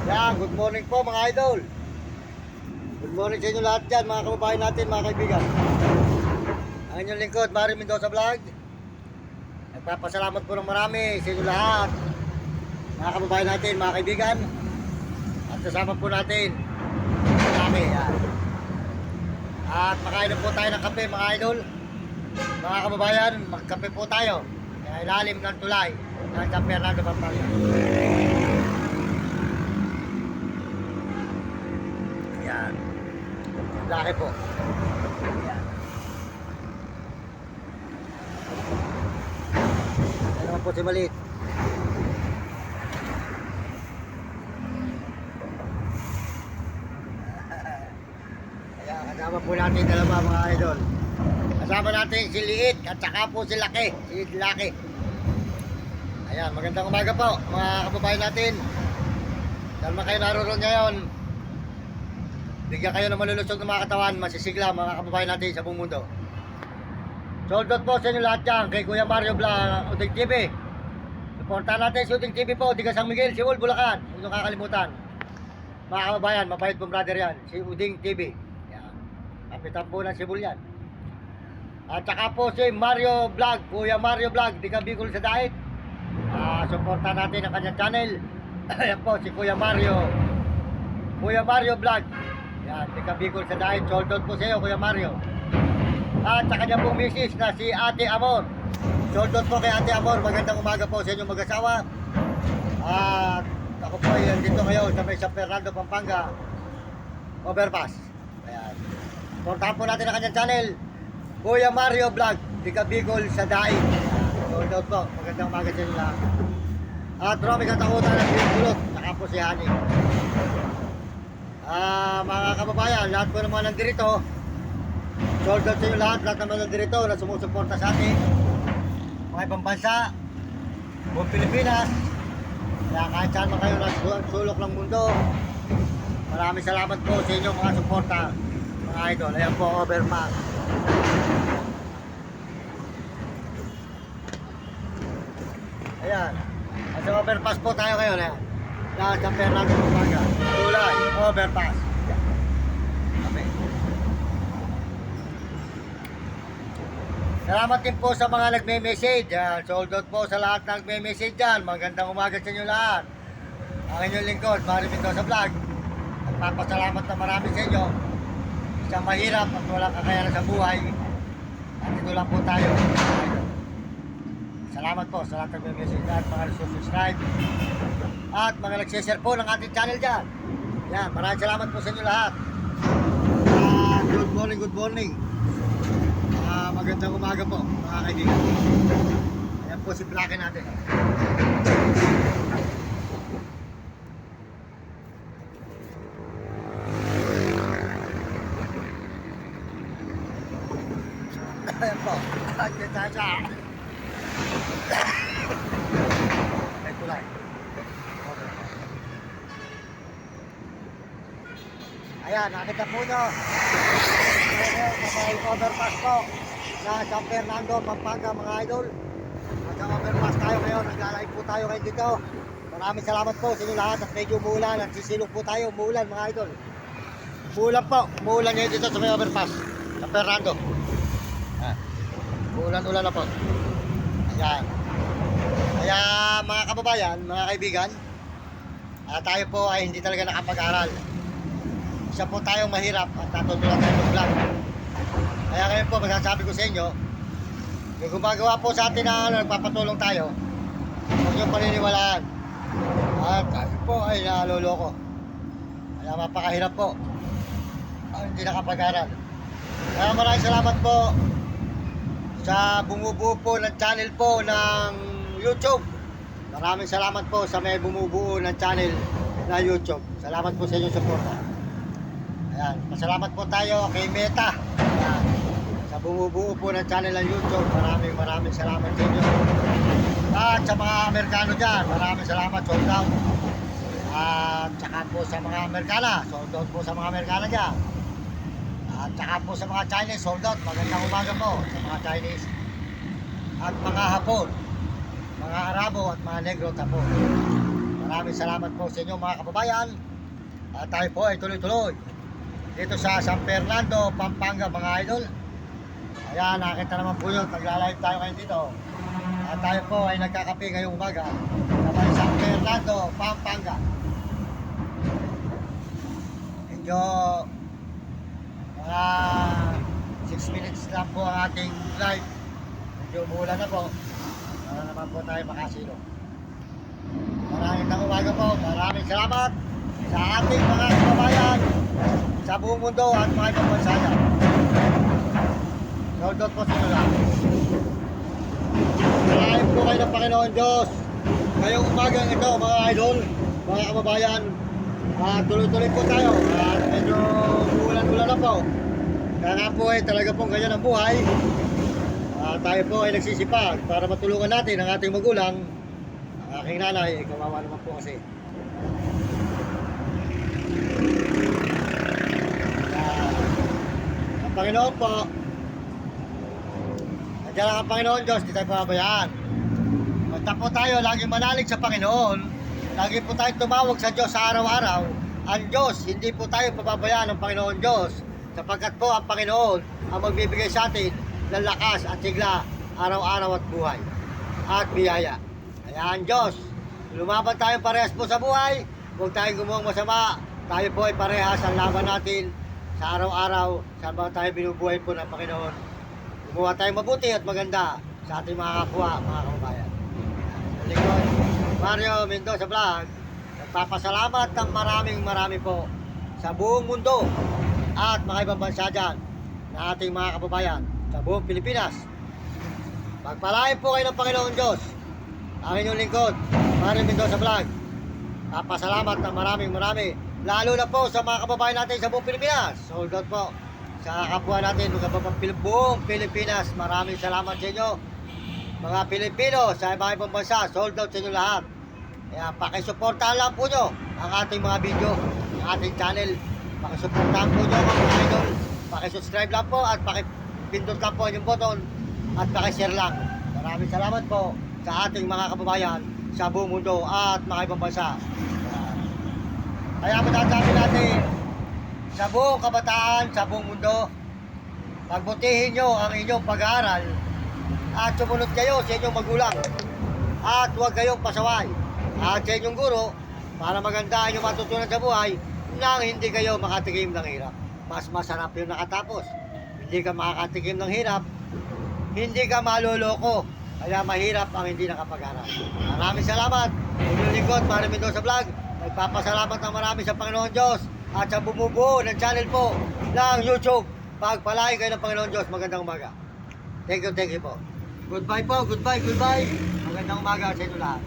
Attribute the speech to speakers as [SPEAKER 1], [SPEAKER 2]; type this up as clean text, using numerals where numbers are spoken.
[SPEAKER 1] Yan, good morning po mga idol. Good morning sa inyo lahat dyan, mga kababayan natin, mga kaibigan. Ang inyong lingkod, Mario Mendoza Vlog. Nagpapasalamat po ng marami sa inyo lahat, mga kababayan natin, mga kaibigan. At kasama po natin marami, yan. At makainom po tayo ng kape, mga idol. Mga kababayan, magkape po tayo sa ilalim ng tulay ng San Fernando, Pampanga. Yan. Laki po. Yan. Yan naman po si Maliit. Kaya kasama po natin dalawa mga idol. Kasama natin si Liit at saka po si Laki. Si Laki. Ayan, magandang umaga po mga kababayan natin. Dahil man kayo naroon ngayon, bigyan kayo ng malulusog ng mga katawan, masisigla mga kababayan natin sa buong mundo. Sold out po sa inyo lahat dyan kay Kuya Mario Vlog, Uding TV. Supportahan natin si Uding TV po, Diga San Miguel, Siul, Bulacan. Huwag nyo kakalimutan. Mga kababayan, mabait pong brother yan, si Uding TV. Yan. Kapitan po ng Sibul yan. At saka po si Mario Vlog, Kuya Mario Vlog, Diga Bicol sa Dait. Supportahan natin ang kanyang channel. Ayan po si Kuya Mario Vlog. Yan, Diga Bicol sa Dait. Sold out po sa iyo Kuya Mario. At sa kanyang pong misis na si Ate Amor. Sold out po kay Ate Amor. Magandang umaga po sa inyong mag-asawa. At ako po ay dito ngayon sa may San Fernando, Pampanga overpass. Ayan. Supportahan po natin ang kanyang channel, Kuya Mario Vlog, Diga Bicol sa Dait. Sold out po. Magandang umaga sa inyo lahat. At marami katakutan ng Bilbulot. Saka po si Hani. Mga kababayan, lahat po naman nandirito. Sold out sa inyo lahat naman nandirito na sumusuporta sa atin. Mga ibang bansa, buong Pilipinas. Kaya kahit saan man kayo sulok ng mundo, maraming salamat po sa inyo mga suporta, mga idol. Ayan po, overpass. Ayan. Sa overpass po tayo ngayon. Ayan. Sa San Fernando, Pampanga. Tulay, overpass. Okay. Salamat din po sa mga nagme-message. Sold out po sa lahat ng nagme-message dyan. Magandang umaga sa inyo lahat. Ang inyong lingkod, Mario Mendoza Vlog. Nagpapasalamat na marami sa inyo. Isang mahirap at walang kakayanan sa buhay. At ito lang po tayo. Salamat po sa lahat ng nagme-message at mga nag-subscribe. At mga nag-share po ng ating channel dyan. Yan, maraming salamat po sa inyo lahat. Good morning. Magandang umaga po mga kaibigan. Ayan po si Blake natin. Ayan po. Ayan tayo siya. Ay tulay. Ayan, nakita po nyo. May overpass po na San Fernando, Pampanga mga idol. At sa overpass tayo ngayon, nagla-live po tayo ngayon dito. Maraming salamat po sa inyo lahat at medyo umuulan at sisilog po tayo, umuulan mga idol. Umuulan po, umuulan ngayon dito sa may overpass, San Fernando. Umuulan-ulan na po. Ayan. Kaya mga kababayan, mga kaibigan, tayo po ay hindi talaga nakapag-aral. Isa po tayong mahirap at natutunan tayo ng vlog. Kaya ngayon po, masasabi ko sa inyo, yung gumagawa po sa atin na nagpapatulong tayo, huwag niyong paniniwalaan. At tayo po ay naloloko. Kaya mapakahirap po. Hindi nakapag-aral. Kaya maraming salamat po sa bumubuo po ng channel po ng YouTube. Maraming salamat po sa may bumubuo ng channel na YouTube. Salamat po sa inyong suporta. Ayan, masalamat po tayo kay Meta. Ayan, sa bumubuo po ng channel ng YouTube. Maraming salamat sa inyo. At sa mga Amerikano dyan, maraming salamat, sold out. At saka po sa mga Amerikana, sold out po sa mga Amerikana dyan. At saka po sa mga Chinese, sold out. Magandang umaga po sa mga Chinese. At mga Hapon, mga Arabo at mga Negro tapo. Maraming salamat po sa inyo mga kababayan. At tayo po ay tuloy-tuloy dito sa San Fernando, Pampanga mga idol. Ayan, nakita naman po yun, nagla-live tayo ngayon dito. At tayo po ay nagkakape ngayong umaga sa San Fernando, Pampanga. Medyo mga 6 minutes lang po ang ating live. Medyo umulan na po. Para naman po tayo makasilo. Maraming umaga po. Maraming salamat sa ating mga kababayan sa buong mundo at mga ibang bansa dyan. Shoutout po sa inyo lang. Maraming po kayo ng Panginoon Diyos. Ngayong umagang ito mga idol, mga kababayan, tuloy-tuloy po tayo. At medyo ulan-ulan na po. Kaya nga po ay talaga pong ganyan ang buhay. Tayo po ay nagsisipag para matulungan natin ang ating magulang. Ang aking nanay, kawawa naman po kasi. Ang Panginoon po, nandiyan lang ang Panginoon Diyos, di tayo pababayaan. Basta po tayo laging manalig sa Panginoon, lagi po tayo tumawag sa Diyos sa araw-araw. Ang Diyos, hindi po tayo pababayaan ng Panginoon Diyos, sapagkat po ang Panginoon ang magbibigay sa atin ng lakas at sigla araw-araw at buhay at biyaya. Kaya ang Diyos, lumaban tayong parehas po sa buhay, huwag tayong gumuhang masama, tayo po ay parehas ang laban natin sa araw-araw, saan ba tayo binubuhay po ng Panginoon. Gumawa tayong mabuti at maganda sa ating mga kapwa, mga kababayan. Sa likod, Mario Mendoza Vlog, nagpapasalamat ng marami po sa buong mundo at mga ibang bansa dyan na ating mga kababayan sa buong Pilipinas. Pagpalain po kayo ng Panginoon Diyos. Ang inyong lingkod, Mario Mendoza Vlog. Papasalamat ng marami. Lalo na po sa mga kababayan natin sa buong Pilipinas. Sold out po sa kapwa natin, buong Pilipinas. Maraming salamat sa inyo. Mga Pilipino sa mga ibang bansa, sold out sa inyo lahat. Kaya pakisuportahan lang po nyo ang ating mga video, ang ating channel. Pakisuportahan po nyo mga idol. Pakisubscribe lang po at pakipindot lang po yung button at pakishare lang. Maraming salamat po sa ating mga kababayan sa buong mundo at mga ibang bansa. Kaya matasabi natin sa buong kabataan, sa buong mundo, pagbutihin nyo ang inyong pag-aaral at sumunod kayo sa inyong magulang at huwag kayong pasaway at sa inyong guro para maganda ang inyong matutunan sa buhay nang hindi kayo makatikim ng hirap. Mas masarap yung nakatapos. Hindi ka makakatikim ng hirap, hindi ka maluloko. Kaya mahirap ang hindi nakapag-aral. Maraming salamat. Inyong lingkod, Mario Mendoza Vlog. Nagpapasalamat ng marami sa Panginoon Diyos at sa bumubuo ng channel po ng YouTube. Pagpalain kayo ng Panginoon Diyos. Magandang umaga. Thank you po. Goodbye po. Goodbye. Magandang umaga sa inyo lahat.